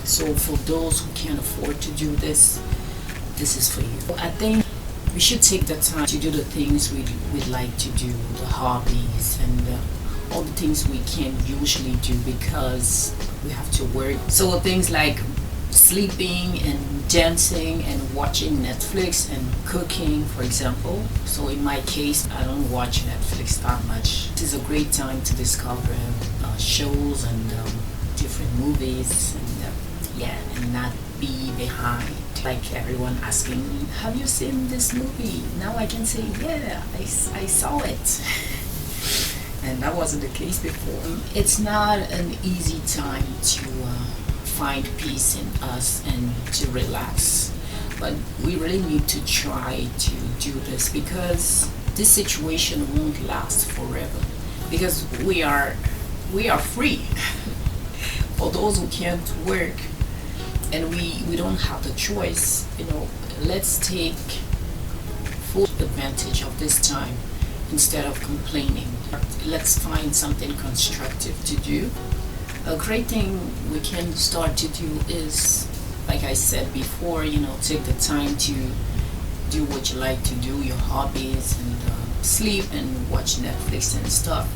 So for those who can't afford to do this, this is for you. I think we should take the time to do the things we'd like to do, the hobbies and all the things we can't usually do because we have to work. So things like sleeping and dancing and watching Netflix and cooking, for example. So in my case, I don't watch Netflix that much. This is a great time to discover shows and different movies and not be behind. Like everyone asking me, have you seen this movie? Now I can say, yeah, I saw it. And that wasn't the case before. It's not an easy time to find peace in us and to relax. But we really need to try to do this because this situation won't last forever. Because we are free. For those who can't work and we don't have the choice, let's take full advantage of this time instead of complaining. Let's find something constructive to do. A great thing we can start to do is, like I said before, take the time to do what you like to do, your hobbies, and sleep and watch Netflix and stuff.